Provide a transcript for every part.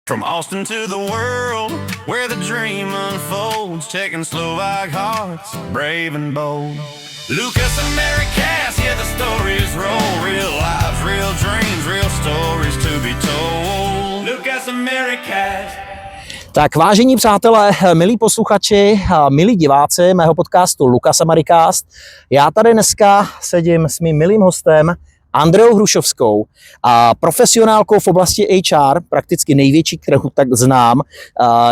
From Austin to the world, where the dream unfolds, taking Slovak hearts, brave and bold. Lucas Americas, yeah, the stories roll. Real lives, real dreams, real stories to be told. Lucas Americas. Tak vážení přátelé, milí posluchači, milí diváci mého podcastu Lucas Americast, já tady dneska sedím s mým milým hostem Andreou Hrušovskou, profesionálkou v oblasti HR, prakticky největší, kterou tak znám.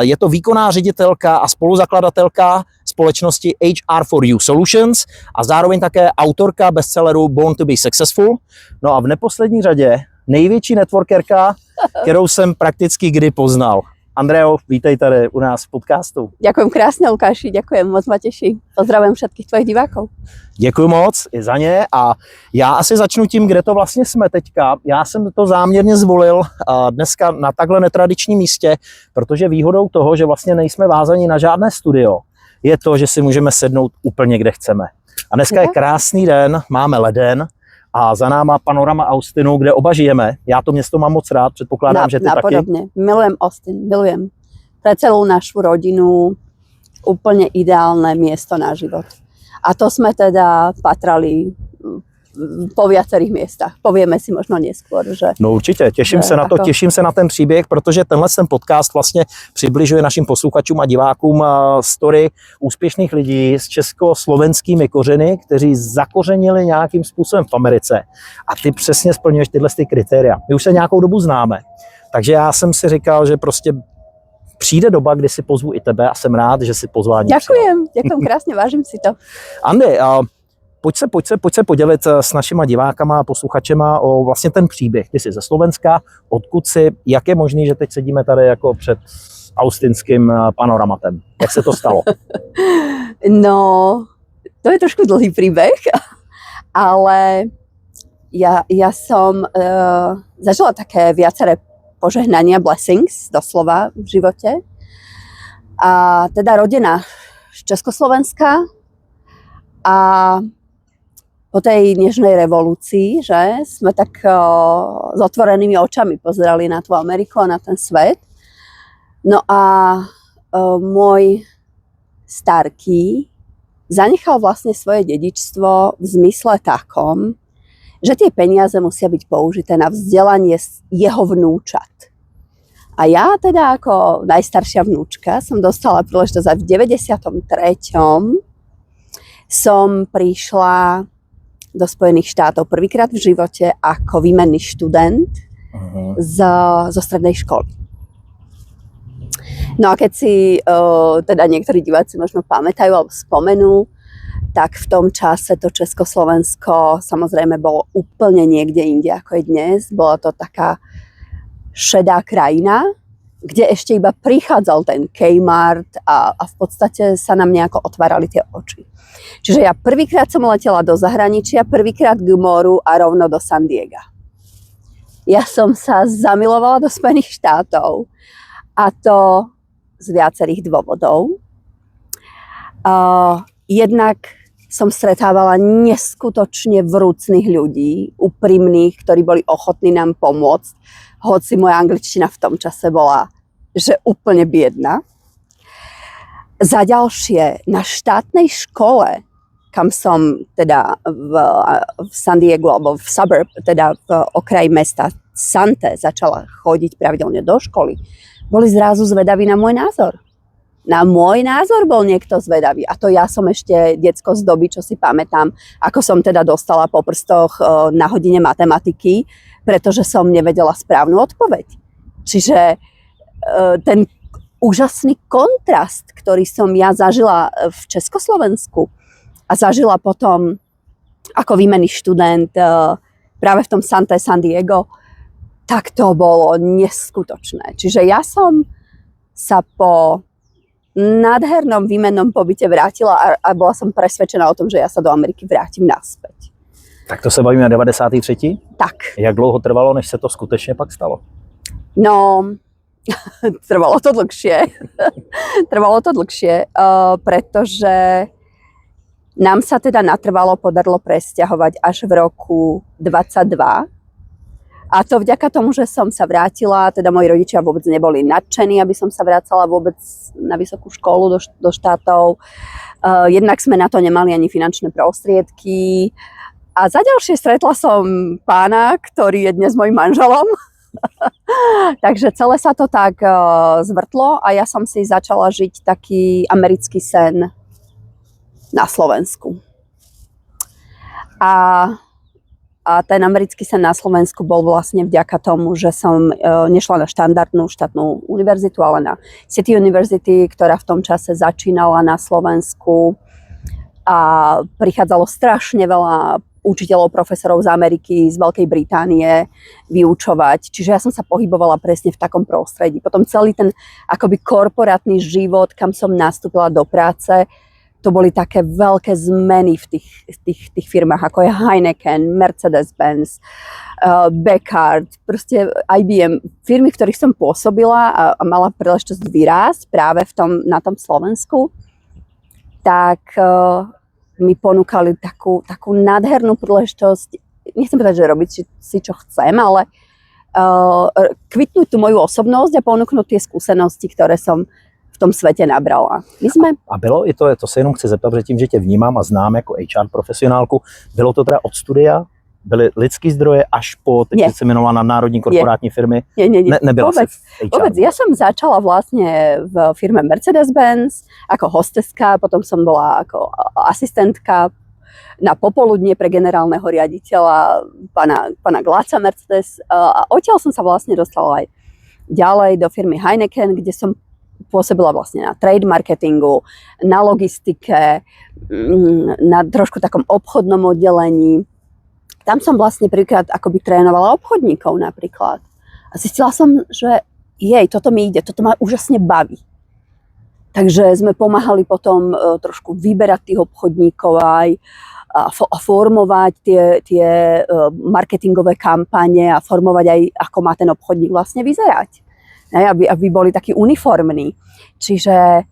Je to výkonná ředitelka a spoluzakladatelka společnosti HR4U Solutions a zároveň také autorka bestselleru Born to be Successful. No a v neposlední řadě největší networkerka, kterou jsem prakticky kdy poznal. Andreo, vítej tady u nás v podcastu. Ďakujem krásne, Lukáši, ďakujem, moc ma teší. Pozdravujem všetkých tvojich divákov. Děkuji moc i za ně a já asi začnu tím, kde to vlastně jsme teďka. Já jsem to záměrně zvolil dneska na takhle netradičním místě, protože výhodou toho, že vlastně nejsme vázaní na žádné studio, je to, že si můžeme sednout úplně kde chceme. A dneska je krásný den, máme leden a za náma panorama Austinu, kde oba žijeme. Já to město mám moc rád, předpokládám, že ty taky. Napodobne. Milujem Austin, milujem. Pre celú našu rodinu úplne ideálne miesto na život. A to sme teda patrali po viacerých miestach. Povieme si možno neskôr, že... No určitě, těším se na to, těším se na ten příběh, protože tenhle podcast vlastně přibližuje našim posluchačům a divákům story úspěšných lidí s československými kořeny, kteří zakořenili nějakým způsobem v Americe. A ty přesně splňuješ tyhle kritéria. My už se nějakou dobu známe, takže já jsem si říkal, že prostě přijde doba, kdy si pozvu i tebe a jsem rád, že si pozvání Ďakujem krásne, vážim si to. Andy, pojď se podělit s našima divákama a posluchačema o vlastně ten příběh. Ty jsi ze Slovenska, odkud jsi, jak je možný, že teď sedíme tady jako před austinským panoramatem? Jak se to stalo? No, to je trošku dlhý príbeh, ale ja som zažila také viaceré požehnania, blessings, doslova v živote. A teda rodená z Československa a po tej nežnej revolúcii, že sme tak s otvorenými očami pozerali na tú Ameriku a na ten svet. No a môj starký zanechal vlastne svoje dedičstvo v zmysle takom, že tie peniaze musia byť použité na vzdelanie jeho vnúčat. A ja teda ako najstaršia vnúčka som dostala príležitosť aj v 93. som prišla do Spojených štátov prvýkrát v živote ako výmenný študent zo strednej školy. No a keď si teda niektorí diváci možno pamätajú alebo spomenú, tak v tom čase to Československo samozrejme bolo úplne niekde inde ako je dnes. Bola to taká šedá krajina, kde ešte iba prichádzal ten Kmart a v podstate sa nám nejako otvárali tie oči. Čiže ja prvýkrát som letela do zahraničia, prvýkrát k moru a rovno do San Diega. Ja som sa zamilovala do Spojených štátov a to z viacerých dôvodov. Jednak som stretávala neskutočne vrúcnych ľudí, úprimných, ktorí boli ochotní nám pomôcť, hoci moja angličtina v tom čase bola, že úplne biedna. Za ďalšie, na štátnej škole, kam som teda v San Diego, alebo v suburb, teda v okraji mesta Sante začala chodiť pravidelne do školy, boli zrazu zvedaví na môj názor. Na môj názor bol niekto zvedavý. A to ja som ešte decko z doby, čo si pamätám, ako som teda dostala po prstoch na hodine matematiky, pretože som nevedela správnu odpoveď. Čiže ten úžasný kontrast, ktorý som ja zažila v Československu a zažila potom ako výmenný študent práve v tom San Diego, tak to bolo neskutočné. Čiže ja som sa po nádhernom výmennom pobyte vrátila a bola som presvedčená o tom, že ja sa do Ameriky vrátim naspäť. Tak to se bavíme 93. Tak. Jak dlouho trvalo, než se to skutečně pak stalo? No, trvalo to dlhšie. Pretože nám sa teda natrvalo podarilo presťahovať až v roku 22 A to vďaka tomu, že som sa vrátila, teda moji rodičia vôbec neboli nadšení, aby som sa vracala vôbec na vysokú školu do štátov. Jednak sme na to nemali ani finančné prostriedky. A za ďalšie stretla som pána, ktorý je dnes mojím manželom. Takže celé sa to tak zvrtlo a ja som si začala žiť taký americký sen na Slovensku. A ten americký sen na Slovensku bol vlastne vďaka tomu, že som nešla na štandardnú štátnu univerzitu, ale na City University, ktorá v tom čase začínala na Slovensku. A prichádzalo strašne veľa učiteľov, profesorov z Ameriky, z Veľkej Británie vyučovať. Čiže ja som sa pohybovala presne v takom prostredí. Potom celý ten akoby korporátny život, kam som nastúpila do práce, to boli také veľké zmeny v tých firmách, ako je Heineken, Mercedes-Benz, Beckard, proste IBM. Firmy, v ktorých som pôsobila a mala príležitosť vyrásť práve na tom Slovensku, tak mi ponúkali takú nádhernú príležitosť, nechcem povedať, že robiť si čo chcem, ale kvitnúť tú moju osobnosť a ponúknuť tie skúsenosti, ktoré som v tom svete nabrala. A bylo i to se jenom chci zeptat, protože tím, že tě vnímám a znám jako HR profesionálku, bylo to teda od studia? Byly lidský zdroje až po, teď si jmenovala na národní korporátní firmy? Nie. Nebyla vôbec, si v HR? Vôbec. Ja som začala vlastne v firme Mercedes-Benz ako hosteska, potom som bola ako asistentka na popoludnie pre generálneho riaditeľa pána Glaca Mercedes. A odtiaľ som sa vlastne dostala aj ďalej do firmy Heineken, kde som pôsobila vlastne na trade marketingu, na logistike, na trošku takom obchodnom oddelení. Tam som vlastne prvýkrát akoby trénovala obchodníkov napríklad. A zistila som, že toto mi ide, toto ma úžasne baví. Takže sme pomáhali potom trošku vyberať tých obchodníkov aj a formovať tie marketingové kampane a formovať aj, ako má ten obchodník vlastne vyzerať. Aby boli takí uniformní. Čiže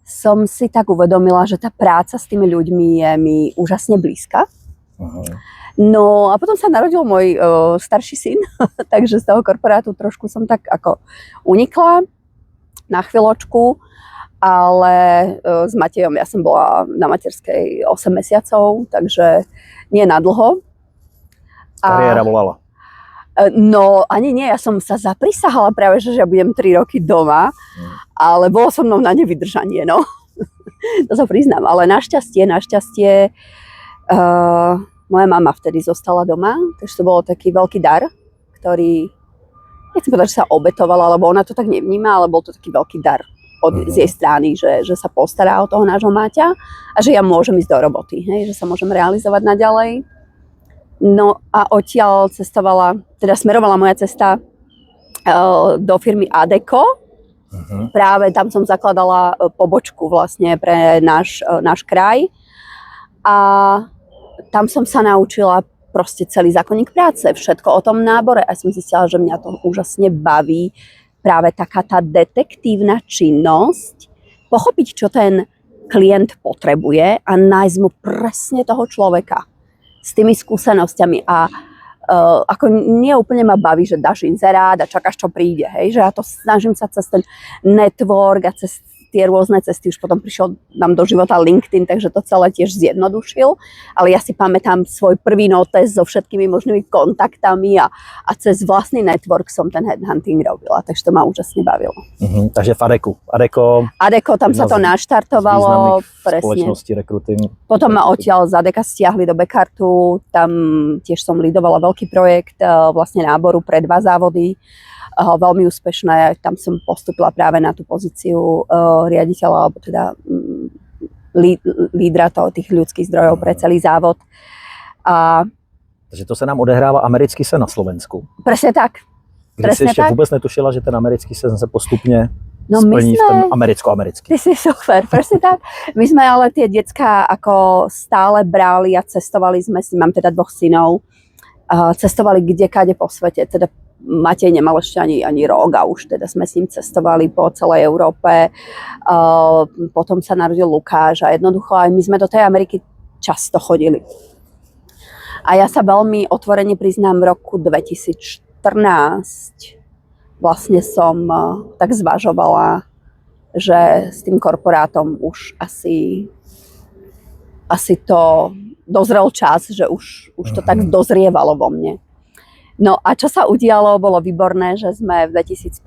som si tak uvedomila, že tá práca s tými ľuďmi je mi úžasne blízka. Aha. No a potom sa narodil môj starší syn, takže z toho korporátu trošku som tak ako unikla na chvíľočku, ale s Matejom ja som bola na materskej 8 mesiacov, takže nie na dlho. Kariéra volala. No ani nie, ja som sa zaprisahala práve, že ja budem 3 roky doma, ale bolo so mnou na nevydržanie, no. To sa priznám, ale našťastie moja mama vtedy zostala doma, takže to bolo taký veľký dar, ktorý, nechcem povedať, že sa obetovala, lebo ona to tak nevníma, ale bol to taký veľký dar z jej strany, že sa postará o toho nášho Máťa a že ja môžem ísť do roboty, že sa môžem realizovať naďalej. No a odtiaľ smerovala moja cesta do firmy Adecco. Práve tam som zakladala pobočku vlastne pre náš kraj. A tam som sa naučila proste celý zákonník práce, všetko o tom nábore. A som zistila, že mňa to úžasne baví. Práve taká tá detektívna činnosť. Pochopiť, čo ten klient potrebuje a nájsť mu presne toho človeka s tými skúsenosťami a ako nie úplne ma baví, že dáš inzerát a čakáš, čo príde, hej, že ja to snažím sa cez ten network a cez tie rôzne cesty, už potom prišiel nám do života LinkedIn, takže to celé tiež zjednodušil, ale ja si pamätám svoj prvý notes so všetkými možnými kontaktami a cez vlastný network som ten headhunting robila, takže to ma úžasne bavilo. Takže v Adecco, tam sa to naštartovalo, presne. Recruiting. Potom ma odtiaľ z Adecca stiahli do Beckartu, tam tiež som lidovala veľký projekt vlastne náboru pre 2 závody, veľmi úspešné, tam som postúpila práve na tú pozíciu riaditeľa, alebo teda lídra tých ľudských zdrojov pre celý závod. Takže to sa nám odehrává americký sen na Slovensku. Presne tak. Kdy si ešte vôbec netušila, že ten americký sen sa postupne splní v ten americko-americký. Ty si super, presne tak. My sme ale tie decká ako stále brali a cestovali sme, mám teda 2 synov, cestovali kdekade po svete, teda Matej nemal ešte ani rok a už teda sme s ním cestovali po celej Európe. Potom sa narodil Lukáš a jednoducho aj my sme do tej Ameriky často chodili. A ja sa veľmi otvorene priznám, v roku 2014 vlastne som tak zvažovala, že s tým korporátom už asi to dozrel čas, že už to tak dozrievalo vo mne. No a čo sa udialo, bolo výborné, že sme v 2015,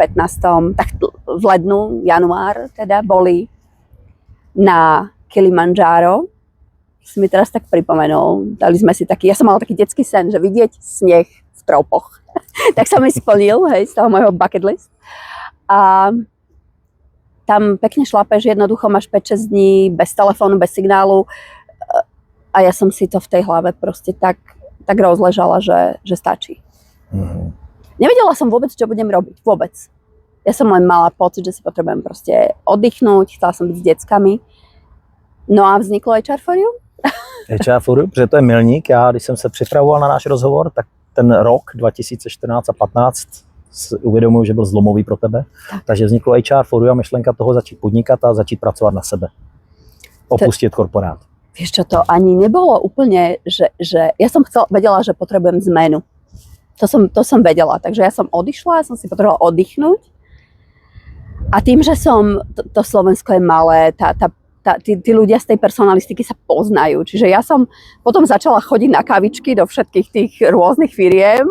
tak v lednu, január teda, boli na Kilimanjaro. Si mi teraz tak pripomenul, dali sme si taký, ja som mala taký detský sen, že vidieť sneh v tropoch. Tak sa mi splnil, hej, z toho môjho bucket list. A tam pekne šlapeš, jednoducho máš 5-6 dní bez telefónu, bez signálu. A ja som si to v tej hlave proste tak rozležala, že stačí. Nevedela som vôbec, čo budem robiť. Vôbec. Ja som len mala pocit, že si potrebujem proste oddychnúť, chcela som byť s deckami. No a vzniklo HR4U. HR4U, protože to je milník. Já, když jsem se připravoval na náš rozhovor, tak ten rok 2014 a 15 uvědomuji, že byl zlomový pro tebe. Takže vzniklo HR4U a myšlenka toho začít podnikat a začít pracovat na sebe. Opustit korporát. Vieš čo, to ani nebolo úplne, že ja som vedela, že potrebujem zmenu. To som vedela, takže ja som odišla, som si potrebovala oddychnúť. A tým, že to Slovensko je malé, tí ľudia z tej personalistiky sa poznajú. Čiže ja som potom začala chodiť na kavičky do všetkých tých rôznych firiem,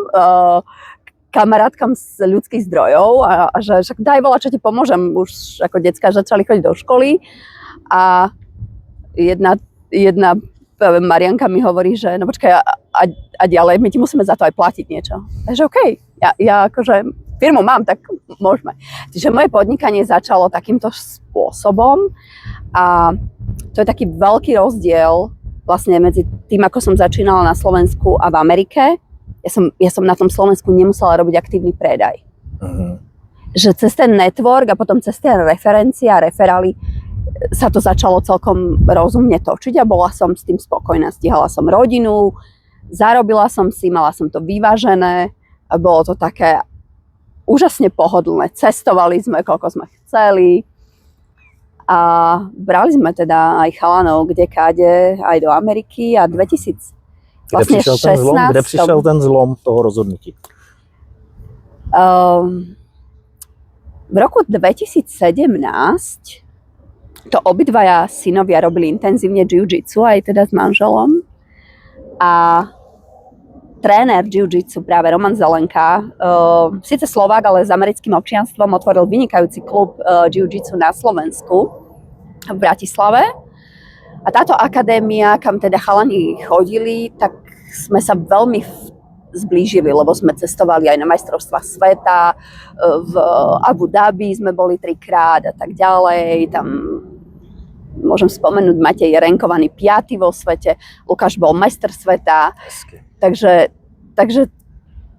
kamarátkam z ľudských zdrojov a že však daj volať, čo ti pomôžem. Už ako decka začali chodiť do školy a jedna Marianka mi hovorí, že no počkaj, a ďalej, my ti musíme za to aj platiť niečo. Takže OK, ja akože firmu mám, tak môžeme. Čiže moje podnikanie začalo takýmto spôsobom a to je taký veľký rozdiel vlastne medzi tým, ako som začínala na Slovensku a v Amerike. Ja som na tom Slovensku nemusela robiť aktívny predaj. Že cez ten network a potom cez tie referencie a referály sa to začalo celkom rozumne točiť a bola som s tým spokojná. Stihala som rodinu, zarobila som si, mala som to vyvážené a bolo to také úžasne pohodlné. Cestovali sme, koľko sme chceli a brali sme teda aj chalanov kdekáde, aj do Ameriky a 2016. Kde přišel ten zlom toho rozhodnutí? V roku 2017 to obidvaja synovia robili intenzívne jiu-jitsu, aj teda s manželom. A tréner jiu-jitsu, práve Roman Zelenka, síce Slovák, ale s americkým občianstvom, otvoril vynikajúci klub jiu-jitsu na Slovensku v Bratislave. A táto akadémia, kam teda chalani chodili, tak sme sa veľmi zblížili, lebo sme cestovali aj na majstrovstvá sveta, v Abu Dhabi sme boli 3-krát a tak ďalej. Tam môžem spomenúť, Matej je rankovaný 5. vo svete, Lukáš bol majster sveta. Takže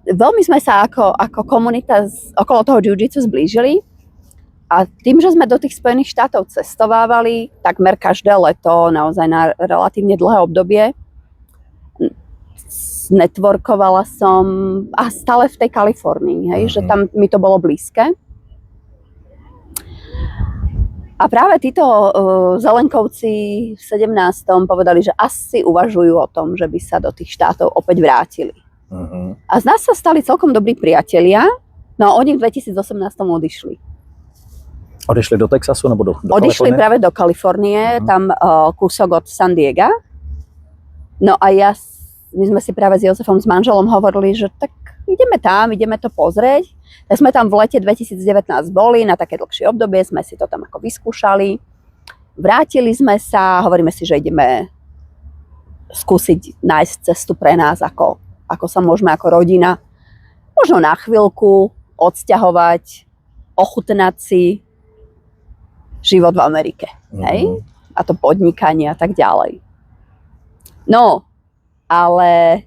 veľmi sme sa ako komunita okolo toho jiu-jitsu zblížili. A tým, že sme do tých Spojených štátov cestovávali takmer každé leto, naozaj na relatívne dlhé obdobie, networkovala som a stále v tej Kalifornii, hej, že tam mi to bolo blízke. A práve títo Zelenkovci v 17. povedali, že asi uvažujú o tom, že by sa do tých štátov opäť vrátili. A z nás sa stali celkom dobrí priatelia, no a oni v 2018 odišli. Odešli do Texasu nebo do Odišli práve do Kalifornie, tam kúsok od San Diega. No a my sme si práve s Jozefom, s manželom hovorili, že tak ideme to pozrieť. Tak sme tam v lete 2019 boli, na také dlhšie obdobie, sme si to tam ako vyskúšali. Vrátili sme sa, hovoríme si, že ideme skúsiť nájsť cestu pre nás, ako sa môžeme ako rodina možno na chvíľku odsťahovať, ochutnať si život v Amerike. Hej? A to podnikanie a tak ďalej. No, ale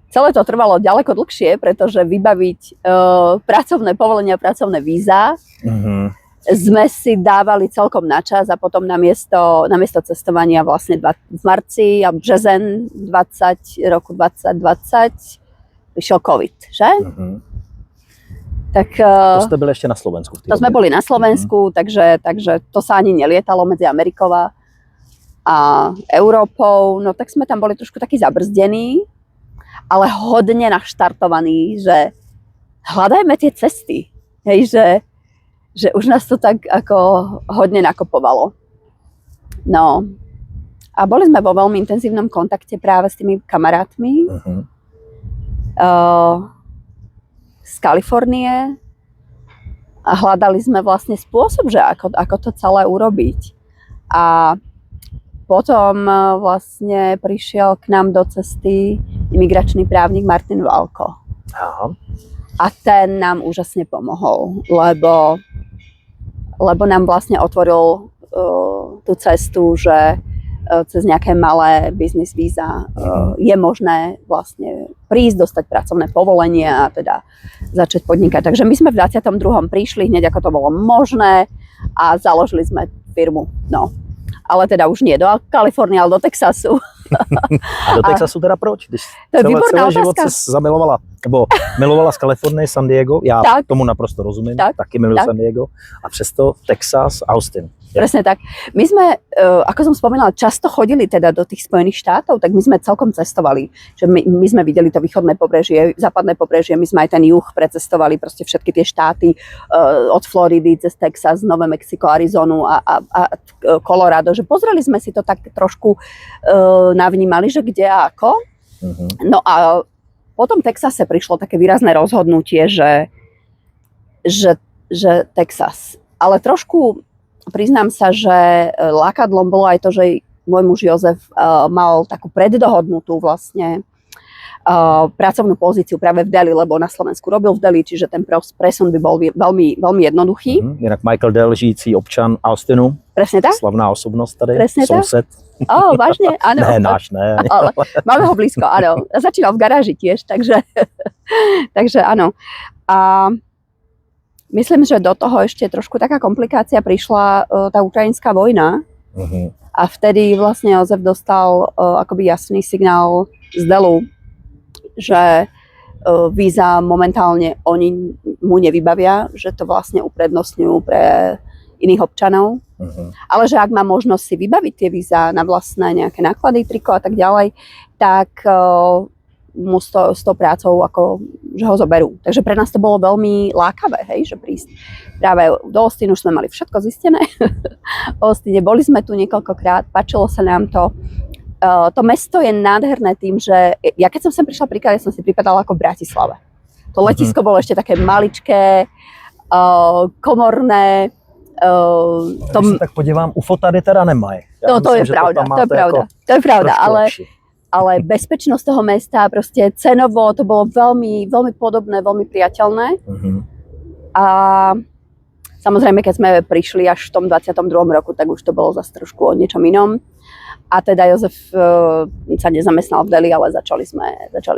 celé to trvalo ďaleko dlhšie, pretože vybaviť pracovné povolenia, pracovné víza sme si dávali celkom na čas a potom na miesto cestovania vlastne v marci a březen roku 2020 prišiel COVID, že? Tak, to ste byli ešte na Slovensku. To sme boli na Slovensku, takže to sa ani nelietalo medzi Amerikou a Európou, no tak sme tam boli trošku takí zabrzdení. ale hodne naštartovaní, že hľadajme tie cesty. Hej, že už nás to tak ako hodne nakopovalo. No a boli sme vo veľmi intenzívnom kontakte práve s tými kamarátmi z Kalifornie a hľadali sme vlastne spôsob, že ako to celé urobiť. A potom vlastne prišiel k nám do cesty imigračný právnik Martin Valko. Aha. A ten nám úžasne pomohol, lebo nám vlastne otvoril tú cestu, že cez nejaké malé business víza je možné vlastne prísť, dostať pracovné povolenie a teda začať podnikať. Takže my sme v 22. prišli hneď ako to bolo možné a založili sme firmu. No, ale teda už nie do Kalifornie, ale do Texasu. A do Texasu teda proč? Když to je výborná celý život otázka. se zamilovala, nebo milovala z Kalifornie, San Diego, já Tak. tomu naprosto rozumím, Tak. taky miluji Tak. San Diego, a přesto Texas, Austin. Presne tak. My sme, ako som spomínala, často chodili teda do tých Spojených štátov, tak my sme celkom cestovali. Že my sme videli to východné pobrežie, západné pobrežie, my sme aj ten juh precestovali, proste všetky tie štáty od Floridy cez Texas, Nové Mexiko, Arizonu a Colorado, že pozreli sme si to tak trošku navnímali, že kde a ako. No a potom v Texase prišlo také výrazné rozhodnutie, že Texas. Ale trošku priznám sa, že lákadlom bolo aj to, že môj muž Jozef mal takú preddohodnutú vlastne pracovnú pozíciu práve v Deli, lebo na Slovensku robil v Deli, čiže ten presun by bol veľmi, veľmi jednoduchý. Jinak Michael Dell, žijící občan Austinu, Presne tak? slavná osobnost tady, Presne tak. soused. Vážne? Áno. Ne, náš ne. Ale máme ho blízko, áno. Začínal v garáži tiež, takže áno. A myslím, že do toho ešte trošku taká komplikácia prišla tá ukrajinská vojna a vtedy vlastne Jozef dostal akoby jasný signál z Delu, že víza momentálne oni mu nevybavia, že to vlastne uprednostňujú pre iných občanov. Ale že ak má možnosť si vybaviť tie víza na vlastné nejaké náklady, triko a tak ďalej, tak mu s tou prácou ako, že ho zoberú. Takže pre nás to bolo veľmi lákavé, hej, že prísť práve do Austinu, už sme mali všetko zistené. V Austine boli sme tu niekoľkokrát, páčilo sa nám to. To mesto je nádherné tým, že ja keď som sem prišla príklad, ja som si pripadala ako v Bratislave. To letisko bolo ešte také maličké, komorné. Když se tak podívám, UFO tady teda nemají. No to je pravda, to je pravda, ale bezpečnosť toho mesta, proste cenovo, to bolo veľmi, veľmi podobné, veľmi priateľné. A samozrejme, keď sme prišli až v tom 22. roku, tak už to bolo zase trošku o niečom inom. A teda Jozef sa nezamestnal v Deli, ale začali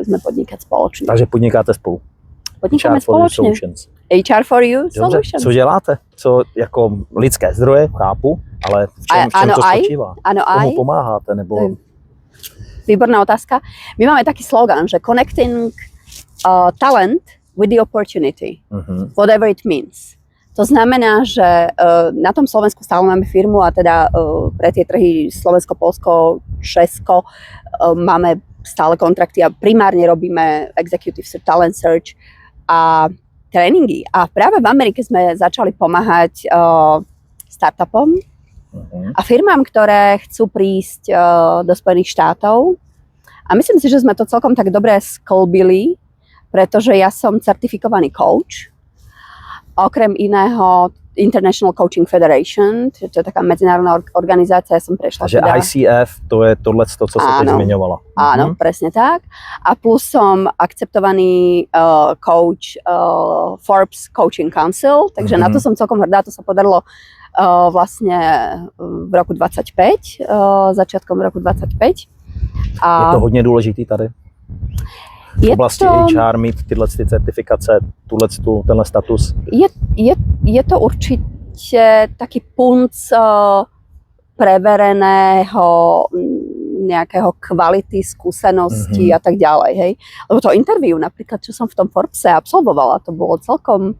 sme podnikať spoločne. Takže podnikáte spolu. Podnikáme spoločne. HR for you Solutions. Co děláte? Co jako lidské zdroje, chápu, ale v čem to spočívá? Áno, Komu pomáháte? Nebo... Výborná otázka. My máme taký slogan, že connecting talent with the opportunity, whatever it means. To znamená, že na tom Slovensku stále máme firmu a teda pre tie trhy Slovensko, Poľsko, Česko máme stále kontrakty a primárne robíme executive talent search a tréningy. A práve v Amerike sme začali pomáhať startupom a firmám, ktoré chcú prísť do Spojených štátov. A myslím si, že sme to celkom tak dobre sklbili, pretože ja som certifikovaný coach. Okrem iného International Coaching Federation, to je taká medzinárodná organizácia, ja som prešla. Takže teda... ICF, to je tohle, co sa teď zmiňovala. Áno, presne tak. A plus som akceptovaný coach Forbes Coaching Council, takže na to som celkom hrdá, to sa podarilo vlastne v roku 25, začiatkom roku 25. Je to hodně důležitý tady? V oblasti HR mít tyhle certifikace, tenhle status? Je to určite taký punc prevereného nejakého kvality, skúsenosti a tak ďalej, hej. Lebo to interview napríklad, čo som v tom Forbese absolvovala, to bolo celkom,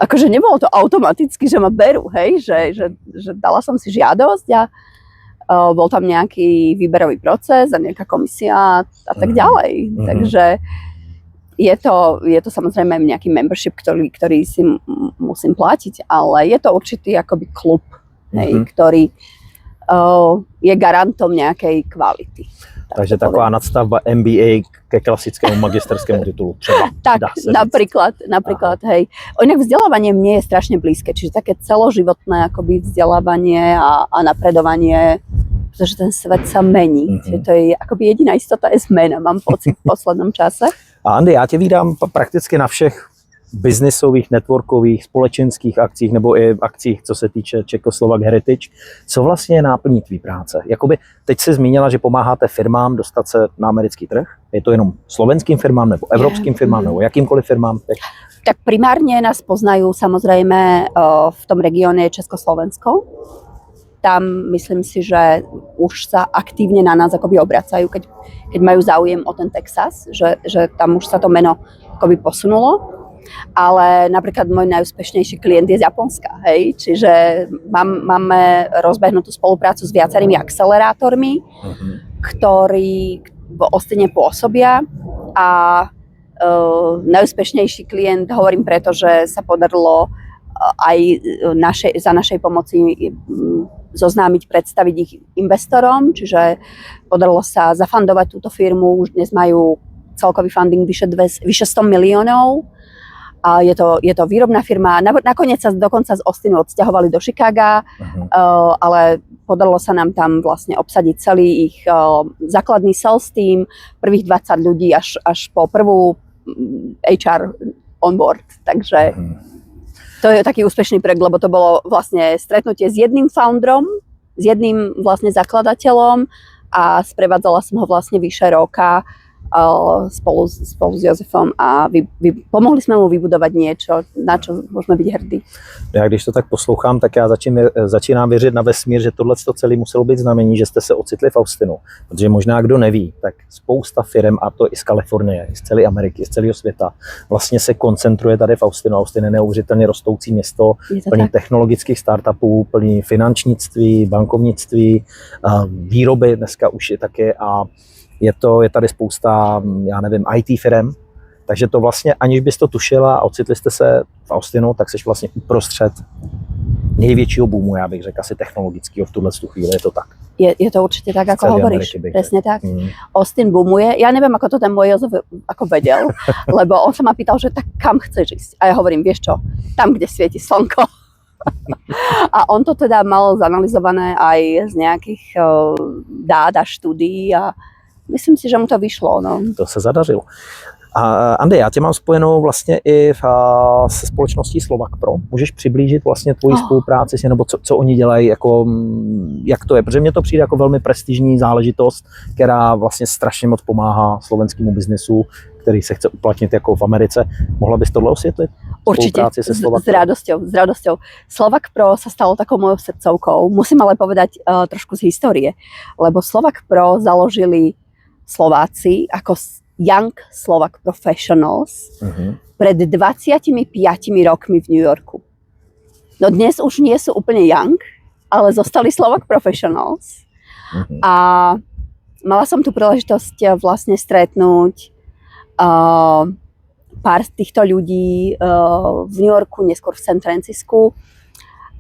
akože nebolo to automaticky, že ma berú, hej, že dala som si žiadosť a bol tam nejaký výberový proces a nejaká komisia a tak ďalej. Takže je to samozrejme nejaký membership, ktorý si musím platiť, ale je to určitý akoby klub, ktorý je garantom nejakej kvality. Takže taková nadstavba MBA ke klasickému magisterskému titulu. Třeba. Tak, napríklad, hej. Inak vzdelávanie mne je strašne blízke, čiže také celoživotné akoby vzdelávanie a napredovanie, pretože ten svet sa mení. Čiže to je akoby jediná istota je zmena, mám pocit v poslednom čase. A Andy, já tě vídám prakticky na všech biznisových, networkových, společenských akcích nebo i akcích, co se týče Czechoslovak Heritage. Co vlastně je náplní tvý práce? Jakoby teď jsi zmínila, že pomáháte firmám dostat se na americký trh. Je to jenom slovenským firmám nebo evropským firmám nebo jakýmkoliv firmám? Tak primárne nás poznajú samozrejme v tom regióne Československo. Tam myslím si, že už sa aktívne na nás akoby obracajú, keď majú záujem o ten Texas, že tam už sa to meno akoby posunulo. Ale napríklad môj najúspešnejší klient je z Japonska, hej? Čiže máme rozbehnutú spoluprácu s viacerými akcelerátormi, ktorí v Austine pôsobia a najúspešnejší klient, hovorím preto, že sa podarilo aj za našej pomoci zoznámiť, predstaviť ich investorom, čiže podarilo sa zafundovať túto firmu, už dnes majú celkový funding vyše 100 miliónov. A je to výrobná firma. Nakoniec sa dokonca z Austinu odsťahovali do Chicaga, ale podarilo sa nám tam vlastne obsadiť celý ich základný sales team, prvých 20 ľudí až po prvú HR onboard. Takže to je taký úspešný projekt, lebo to bolo vlastne stretnutie s jedným founderom, s jedným vlastne zakladateľom a sprevádzala som ho vlastne vyše roka spolu s Josefom a pomohli jsme mu vybudovat něco, na čo můžeme být hrdí. Já když to tak poslouchám, tak já začínám věřit na vesmír, že tohle celé muselo být znamení, že jste se ocitli v Austinu. Protože možná kdo neví, tak spousta firem, a to i z Kalifornie, i z celé Ameriky, z celého světa, vlastně se koncentruje tady v Austinu. Austin je neuvěřitelně rostoucí město, plný technologických startupů, plný finančnictví, bankovnictví, výroby dneska už je také a je tady spousta, já nevím, IT firem, takže to vlastně, aniž bys to tušila a ocitli jste se v Austinu, tak seš vlastně uprostřed největšího boomu, já bych řekl asi technologického v tuhle chvíli, je to tak. Je to určite tak, ako hovoríš, presne tak. Austin boomuje, ja neviem, ako to ten môj Jozef ako vedel, lebo on sa ma pýtal, že tak kam chceš ísť? A ja hovorím, vieš čo, tam, kde svieti slnko. A on to teda mal zanalizované aj z nejakých dát a štúdií a myslím si, že mu to vyšlo. No. To se zadařilo. A Andy, já tě mám spojenou vlastně i se společností Slovak Pro. Můžeš přiblížit vlastně tvoji spolupráci s nebo co oni dělají, jako, jak to je? Protože mně to přijde jako velmi prestižní záležitost, která vlastně strašně moc pomáhá slovenskému biznesu, který se chce uplatnit jako v Americe. Mohla bys tohle osvětlit? Určite, s radosťou. Slovak Pro sa stalo takou mojou srdcovkou. Musím ale povedať trošku z histórie, lebo Slovak Pro založili Slováci ako Young Slovak Professionals pred 25 rokmi v New Yorku. No dnes už nie sú úplne young, ale zostali Slovak Professionals. A mala som tu príležitosť vlastne stretnúť pár z týchto ľudí v New Yorku, neskôr v San Francisku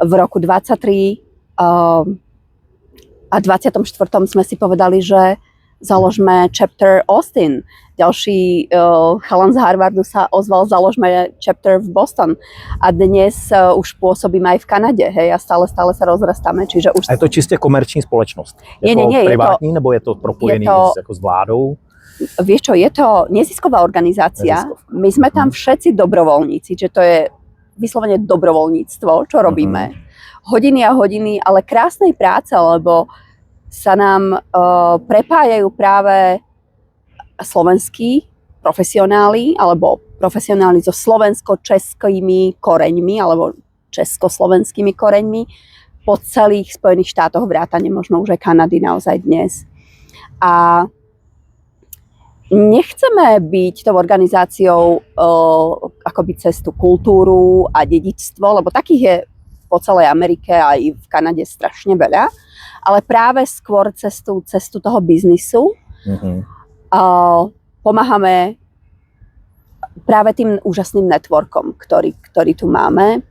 v roku 23 a 24. sme si povedali, že založme chapter Austin. Ďalší chalan z Harvardu sa ozval, založme chapter v Boston. A dnes už pôsobíme aj v Kanade, hej, a stále sa rozrastáme. Čiže už... A je to čistě komerční společnost? Nie, privátní, je to, nebo je to propojený jako s vládou? Vieš čo, je to nezisková organizácia. My sme tam všetci dobrovoľníci, čiže to je vyslovene dobrovoľníctvo, čo robíme. Hodiny a hodiny, ale krásnej práce, lebo sa nám prepájajú práve slovenskí profesionáli alebo profesionáli so slovensko-českými koreňmi alebo československými koreňmi po celých Spojených štátoch vrátane možno už aj Kanady naozaj dnes. A nechceme byť tou organizáciou akoby cez tú kultúru a dedičstvo, lebo takých je po celej Amerike a i v Kanade strašne veľa. ale práve skôr cestu toho biznisu. Pomáhame práve tým úžasným networkom, ktorý tu máme.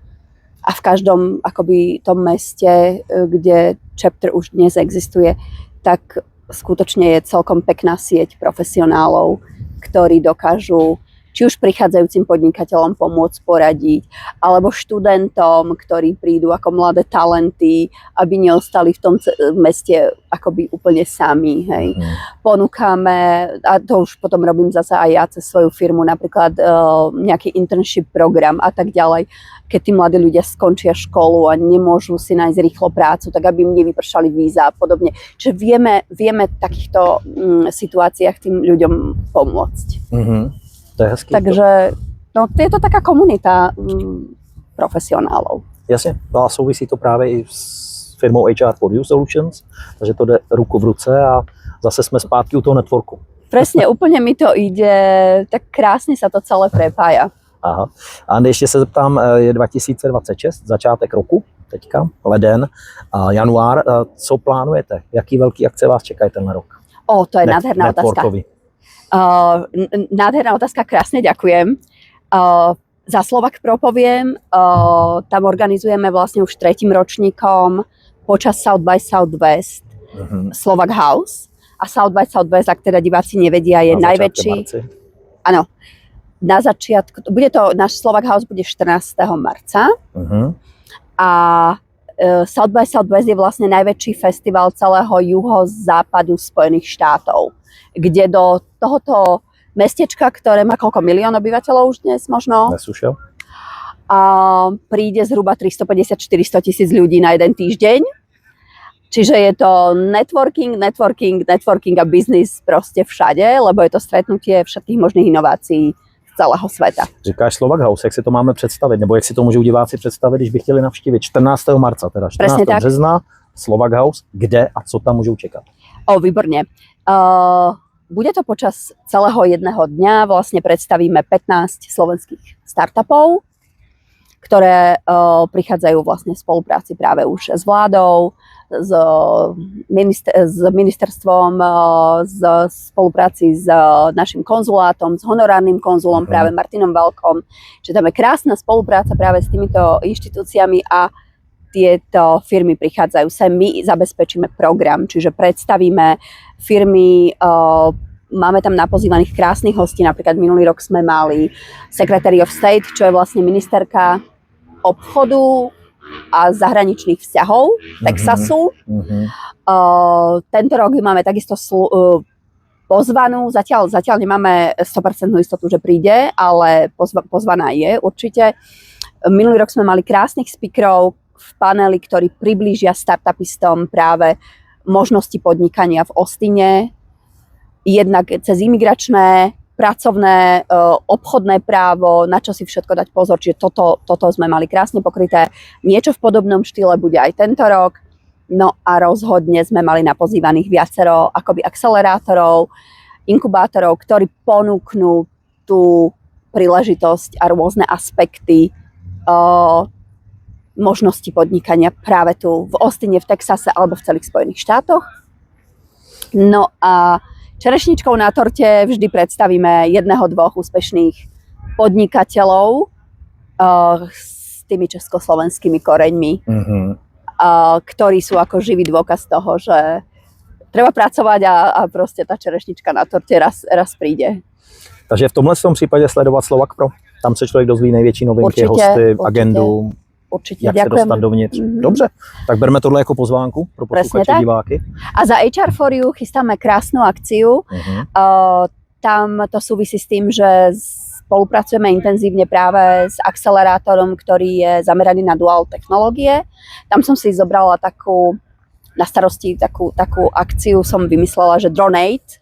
A v každom akoby tom meste, kde chapter už dnes existuje, tak skutočne je celkom pekná sieť profesionálov, ktorí dokážu či už prichádzajúcim podnikateľom pomôcť poradiť, alebo študentom, ktorí prídu ako mladé talenty, aby neostali v tom meste akoby úplne sami. Hej. Ponúkame, a to už potom robím zase aj ja cez svoju firmu, napríklad nejaký internship program a tak ďalej. Keď tí mladí ľudia skončia školu a nemôžu si nájsť rýchlo prácu, tak aby im nevypršali víza a podobne. Čiže vieme v takýchto situáciách tým ľuďom pomôcť. To je hezký. Takže je to taká komunita profesionálov. Jasně, a souvisí to právě i s firmou HR for You Solutions, takže to jde ruku v ruce a zase jsme zpátky u toho networku. Presne, úplne mi to ide, tak krásne sa to celé prepája. Aha. A ještě se zeptám, je 2026, začátek roku, teďka, leden, január, co plánujete? Jaký velký akce vás čekají tenhle rok? To je nádherná otázka. Nádherná otázka, krásne ďakujem. Za Slovak Pro poviem, tam organizujeme vlastne už 3. ročníkom počas South by Southwest Slovak House. A South by Southwest, ak teda diváci nevedia, je najväčší. Áno, na začiatku, náš Slovak House bude 14. marca. A South by Southwest je vlastne najväčší festival celého juhozápadu Spojených štátov, kde do tohoto mestečka, ktoré má koľko milión obyvateľov už dnes možno, príde zhruba 350-400 tisíc ľudí na jeden týždeň. Čiže je to networking a biznis proste všade, lebo je to stretnutie všetkých možných inovácií z celého sveta. Říkáš Slovak House, jak si to máme představit, nebo jak si to můžou diváci představit, když by chtěli navštívit 14. marca, teda 14. března, Slovak House, kde a co tam môžou čekat? Výborne. Bude to počas celého jedného dňa, vlastne predstavíme 15 slovenských startupov, ktoré prichádzajú vlastne v spolupráci práve už s vládou, s ministerstvom, z spolupráci s našim konzulátom, s honorárnym konzulom, práve Martinom Valkom. Čiže tam je krásna spolupráca práve s týmito inštitúciami a tieto firmy prichádzajú sem. My zabezpečíme program, čiže predstavíme firmy, máme tam napozývaných krásnych hostí, napríklad minulý rok sme mali Secretary of State, čo je vlastne ministerka obchodu a zahraničných vzťahov Texasu. Tento rok máme takisto pozvanú, zatiaľ nemáme 100% istotu, že príde, ale pozvaná je určite. Minulý rok sme mali krásnych speakerov v paneli, ktorí priblížia startupistom práve možnosti podnikania v Austine, jednak cez imigračné, pracovné, obchodné právo, na čo si všetko dať pozor, čiže toto sme mali krásne pokryté. Niečo v podobnom štýle bude aj tento rok. No a rozhodne sme mali napozývaných viacero akoby akcelerátorov, inkubátorov, ktorí ponúknú tú príležitosť a rôzne aspekty možnosti podnikania práve tu v Austine, v Texase alebo v celých Spojených štátoch. No a čerešničkou na torte vždy predstavíme 1-2 úspešných podnikateľov s tými československými koreňmi, ktorí sú ako živý dôkaz toho, že treba pracovať a proste tá čerešnička na torte raz príde. Takže v tomhle případě sledovat Slovak Pro? Tam se člověk dozví největší novinky, hosty, agendu. Určite, jak ďakujem. se dostat dovnitř. Dobře, tak berme tohle jako pozvánku pro posluchače, diváky. A za HR for You chystáme krásnu akciu. Tam to súvisí s tým, že spolupracujeme intenzívne práve s akcelerátorom, ktorý je zameraný na dual technológie. Tam som si zobrala na starosti takú akciu, som vymyslela, že Dronate,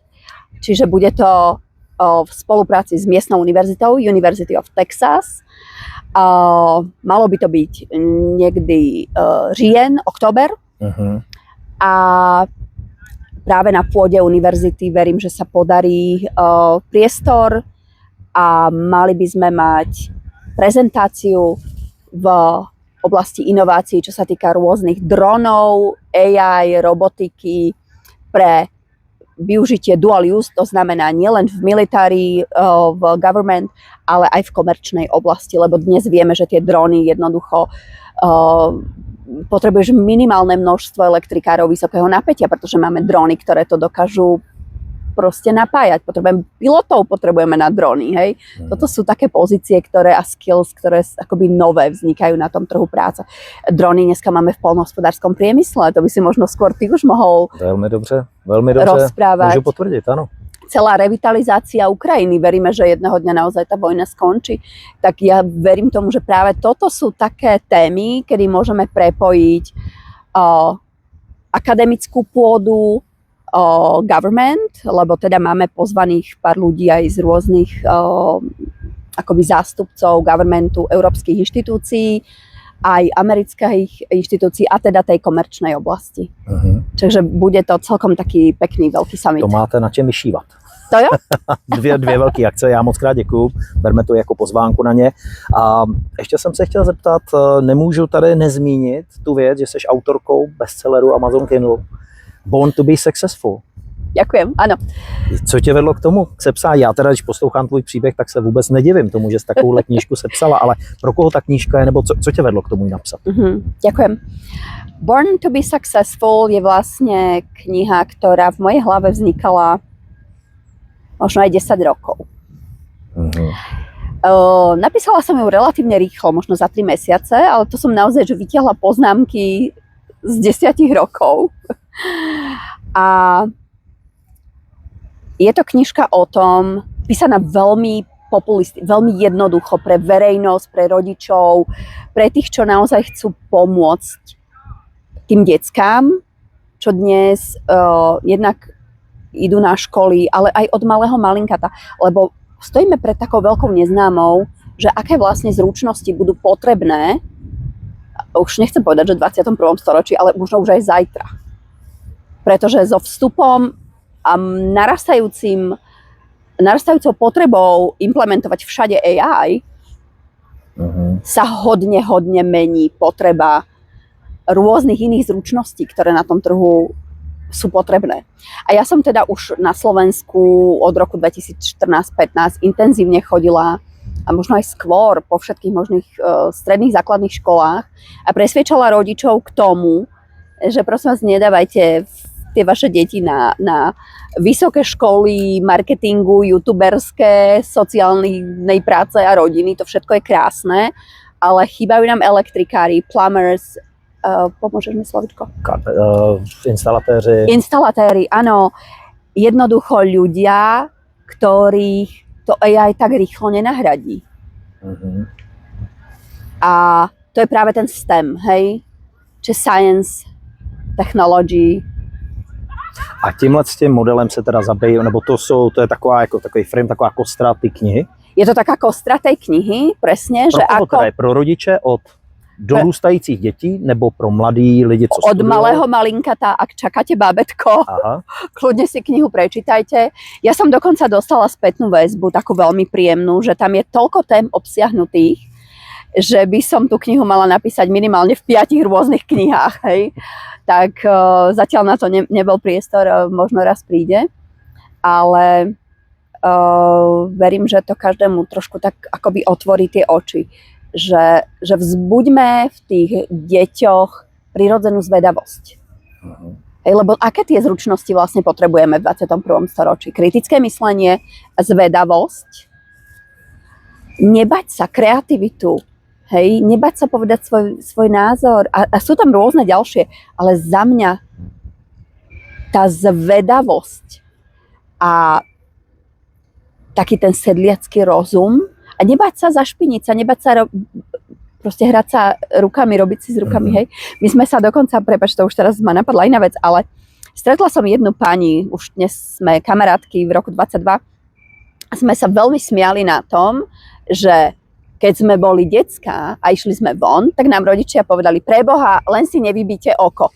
čiže bude to v spolupráci s miestnou univerzitou, University of Texas. Malo by to byť niekdy október. A práve na pôde univerzity verím, že sa podarí priestor a mali by sme mať prezentáciu v oblasti inovácií, čo sa týka rôznych dronov, AI, robotiky pre využitie dual use, to znamená nielen v military, v government, ale aj v komerčnej oblasti, lebo dnes vieme, že tie drony jednoducho potrebuješ minimálne množstvo elektrikárov vysokého napätia, pretože máme drony, ktoré to dokážu proste napájať. Potrebujeme pilotov, potrebujeme na drony, hej. Toto sú také pozície, a skills, ktoré akoby nové vznikajú na tom trhu práce. Drony dneska máme v poľnohospodárskom priemysle, to by si možno skôr ty už mohol veľmi dobře rozprávať. Môžu potvrdiť, áno. Celá revitalizácia Ukrajiny, veríme, že jedného dňa naozaj tá vojna skončí, tak ja verím tomu, že práve toto sú také témy, kedy môžeme prepojiť akademickú pôdu, government, lebo teda máme pozvaných pár ľudí aj z rôznych akoby zástupcov governmentu, európskych inštitúcií, aj amerických inštitúcií a teda tej komerčnej oblasti. Takže bude to celkom taký pekný veľký summit. To máte na čem vyšívat. To jo? Dvě velké akce, já moc krát děkuju, berme to jako pozvánku na ně. A ještě jsem se chtěl zeptat, nemůžu tady nezmínit tu věc, že jsi autorkou bestselleru Amazon Kindle Born to be Successful. Ďakujem, áno. Co tě vedlo k tomu sepsat? Já teda, když poslouchám tvůj příběh, tak se vůbec nedivím tomu, že jsi takovouhle knížku sepsala, ale pro koho ta knížka je, nebo co tě vedlo k tomu ji napsat? Ďakujem. Born to be Successful je vlastne kniha, ktorá v mojej hlave vznikala možno aj 10 rokov. Napísala som ju relatívne rýchlo, možno za 3 mesiace, ale to som naozaj že vytiahla poznámky z 10 rokov. A je to knižka o tom, písaná veľmi veľmi jednoducho pre verejnosť, pre rodičov, pre tých, čo naozaj chcú pomôcť tým deckám, čo dnes jednak idú na školy, ale aj od malého malinkata, lebo stojíme pred takou veľkou neznámou, že aké vlastne zručnosti budú potrebné, už nechcem povedať, že v 21. storočí, ale možno už aj zajtra. Pretože so vstupom a narastajúcou potrebou implementovať všade AI sa hodne mení potreba rôznych iných zručností, ktoré na tom trhu sú potrebné. A ja som teda už na Slovensku od roku 2014-15 intenzívne chodila a možno aj skôr po všetkých možných stredných základných školách a presviečala rodičov k tomu, že prosím vás, nedávajte tie vaše deti na vysoké školy, marketingu, youtuberské, sociálnej práce a rodiny. To všetko je krásne, ale chýbajú nám elektrikári, plumbers, pomôžeš mi slovičko? Instalatéri, áno. Jednoducho ľudia, ktorých to AI tak rýchlo nenahradí. A to je práve ten STEM, hej? Čiže science, technology. A tímhle s tím modelem se teda zabývají, nebo to je taková, jako takový frame, taková kostra ty knihy? Je to taká kostra tej knihy, presne, pro že koho ako... Teda je pro rodiče od dorůstajících dětí, nebo pro mladý lidi, co Od malého malinkata, ak čakáte bábätko, kľudne si knihu prečítajte. Ja som dokonca dostala spätnú väzbu, takú veľmi príjemnú, že tam je toľko tém obsiahnutých, že by som tú knihu mala napísať minimálne v 5 rôznych knihách, hej. Tak zatiaľ na to nebol priestor, možno raz príde, ale verím, že to každému trošku tak akoby otvorí tie oči, že vzbuďme v tých deťoch prirodzenú zvedavosť. Hej, lebo aké tie zručnosti vlastne potrebujeme v 21. storočí? Kritické myslenie, zvedavosť, nebať sa, kreativitu, hej, nebať sa povedať svoj názor a sú tam rôzne ďalšie, ale za mňa tá zvedavosť a taký ten sedliacky rozum a nebať sa zašpiniť sa, nebať sa proste hrať sa rukami, robiť si s rukami, hej. My sme sa dokonca, prepáč, to už teraz ma napadla iná vec, ale stretla som jednu pani, už dnes sme kamarátky v roku 22 a sme sa veľmi smiali na tom, že keď sme boli decká a išli sme von, tak nám rodičia povedali, preboha, len si nevybíte oko.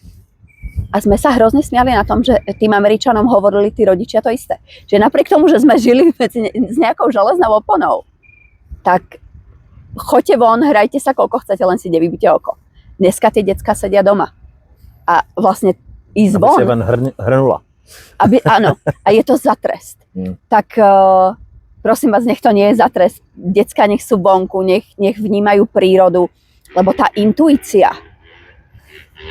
A sme sa hrozne smiali na tom, že tým Američanom hovorili tí rodičia to isté. Že napriek tomu, že sme žili s nejakou železnou oponou, tak choďte von, hrajte sa koľko chcete, len si nevybíte oko. Dneska tie decká sedia doma. A vlastne ísť Aby si von, ven hrnula. áno, a je to za trest. Tak prosím vás, nech to nie je za trest. Decká nech sú vonku, nech vnímajú prírodu, lebo tá intuícia,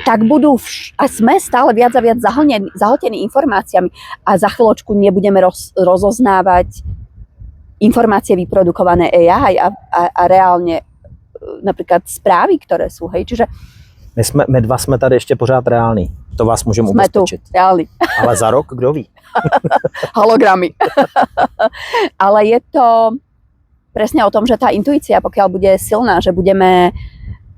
tak budú a sme stále viac a viac zahltení informáciami a za chvíľočku nebudeme rozoznávať informácie vyprodukované AI a reálne napríklad správy, ktoré sú, hej, čiže My dva jsme tady ještě pořád reální. To vás můžeme sme tu, ubezpečit. reálni. Ale za rok, kdo ví? Hologramy. Ale je to presne o tom, že tá intuícia, pokiaľ bude silná, že budeme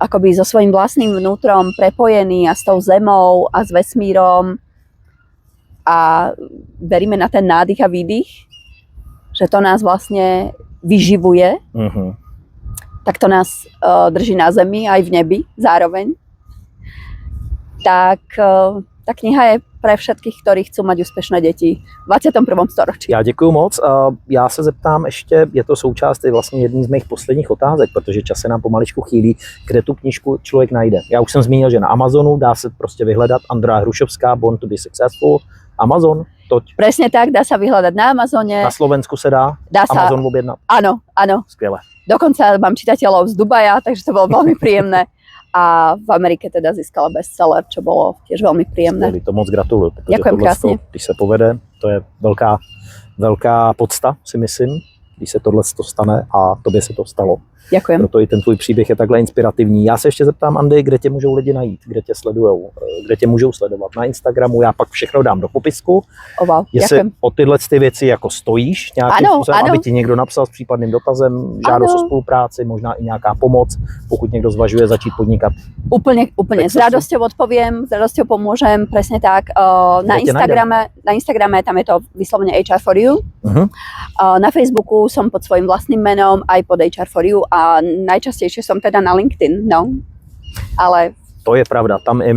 akoby so svojím vlastným vnútrom prepojení a s tou zemou a s vesmírom a veríme na ten nádych a výdych, že to nás vlastne vyživuje, tak to nás drží na zemi aj v nebi zároveň. Tak tá kniha je pre všetkých, ktorí chcú mať úspešné deti v 21. storočí. Já děkuju moc. Já se zeptám ještě, je to součást vlastně jedný z mých posledních otázek, protože čas se nám pomaličku chýlí, kde tu knížku člověk najde. Já už jsem zmínil, že na Amazonu dá se prostě vyhledat Andrea Hrušovská, Born to be Successful. Amazon, toť. Presne tak, dá sa vyhľadať na Amazone. Na Slovensku se dá sa, Amazon objednat. Áno. Skvěle. Dokonca mám čitateľov z Dubaja, takže to bolo veľmi príjemné. A v Amerike teda získala bestseller, čo bolo tiež veľmi príjemné. Skvělý, to moc gratuluju. Ďakujem krásne. Když se povede, to je velká podsta, si myslím, když se tohle stane a tobě se to stalo. Ďakujem. Proto i ten tvůj příběh je takhle inspirativní. Já se ještě zeptám, Andy, kde tě můžou lidi najít, kde tě sledujou, kde tě můžou sledovat na Instagramu, já pak všechno dám do popisku. Wow, jestli ďakujem. o tyhle ty věci jako stojíš nějakým způsobem, aby ti někdo napsal s případným dotazem, žádost o spolupráci, možná i nějaká pomoc, pokud někdo zvažuje začít podnikat. Úplne. S radosťou odpoviem, s radosťou pomôžem, presne tak. Na Instagrame tam je to vyslovene HR4U. Na Facebooku som pod svojím vlastným menom aj pod HR4U a najčastejšie som teda na LinkedIn, no. Ale to je pravda, tam i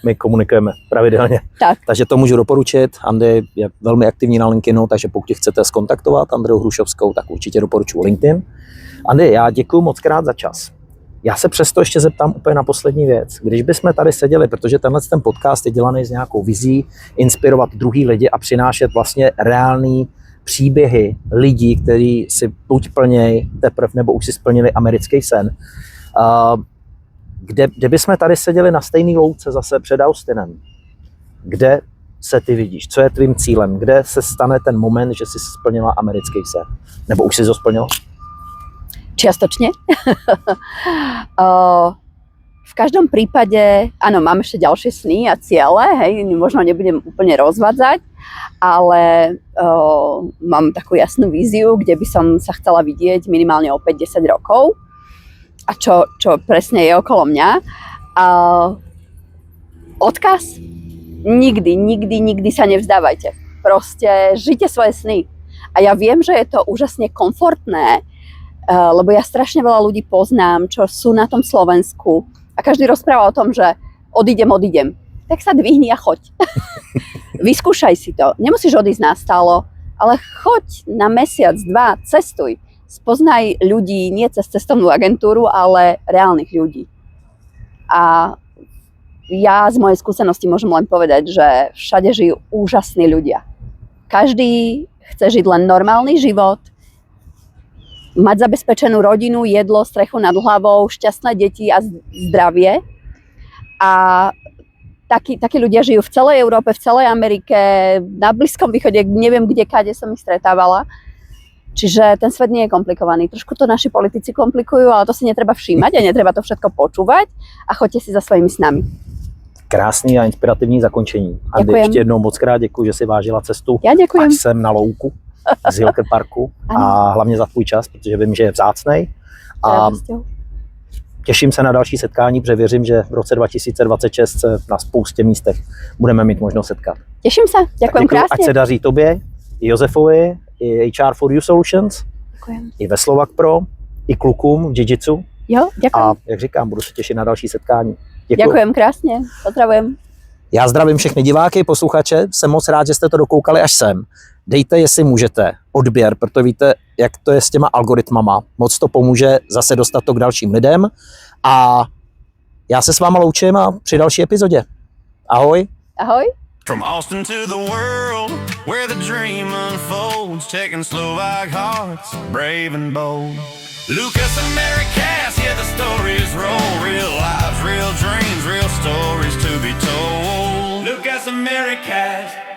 my komunikujeme pravidelně. Tak. Takže to můžu doporučit. Andy je velmi aktivní na LinkedInu, takže pokud chcete skontaktovat Andreu Hrušovskou, tak určitě doporučuji LinkedIn. Andy, já děkuji moc krát za čas. Já se přesto ještě zeptám úplně na poslední věc. Když bychom tady seděli, protože ten podcast je dělaný s nějakou vizí, inspirovat druhý lidi a přinášet vlastně reální příběhy lidí, kteří si buď plnějí teprve, nebo už si splnili americký sen. Kde bychom tady seděli na stejné louce zase před Austinem? Kde se ty vidíš? Co je tvým cílem? Kde se stane ten moment, že jsi splnila americký sen? Nebo už jsi to splnila? Čiastočne. V každom prípade, áno, mám ešte ďalšie sny a ciele, hej, možno nebudem úplne rozvádzať, ale mám takú jasnú víziu, kde by som sa chcela vidieť minimálne o 5-10 rokov a čo presne je okolo mňa. Odkaz? Nikdy sa nevzdávajte. Proste žite svoje sny. A ja viem, že je to úžasne komfortné, lebo ja strašne veľa ľudí poznám, čo sú na tom Slovensku a každý rozpráva o tom, že odídem. Tak sa dvihni a choď. Vyskúšaj si to. Nemusíš odísť nastálo, ale choď na mesiac, 2, cestuj. Spoznaj ľudí nie cez cestovnú agentúru, ale reálnych ľudí. A ja z mojej skúsenosti môžem len povedať, že všade žijú úžasní ľudia. Každý chce žiť len normálny život, mať zabezpečenú rodinu, jedlo, strechu nad hlavou, šťastné deti a zdravie. A takí ľudia žijú v celej Európe, v celej Amerike, na Blízkom východe, neviem kade som ich stretávala. Čiže ten svet nie je komplikovaný. Trošku to naši politici komplikujú, ale to si netreba všímať a netreba to všetko počúvať a choďte si za svojimi snami. Krásný a inspirativní zakončení. Andy, ještě jednou moc krát děkuji, že si vážila cestu až sem na louku z Hillker Parku a hlavně za tvůj čas, protože vím, že je vzácnej. A těším se na další setkání, protože věřím, že v roce 2026 se na spoustě místech budeme mít možnost setkat. Těším se, děkujem krásně. Ať se daří tobě, i Josefovi, i HR4U Solutions, děkujem. I ve Slovak Pro, i klukům v Jiu-Jitsu. Jo, děkujem. A jak říkám, budu se těšit na další setkání. Děkujem krásně, pozdravujem. Já zdravím všechny diváky, posluchače, jsem moc rád, že jste to dokoukali až sem. Dejte, jestli můžete, odběr, protože víte, jak to je s těma algoritmama. Moc to pomůže zase dostat to k dalším lidem a Já se s váma loučím a při další epizodě. Ahoj. Ahoj. From Austin to the world, where the dream unfolds, checking Slovak hearts, brave and bold. Lucas Americas, yeah, the stories roll. Real lives, real dreams, real stories to be told. Lucas Americas.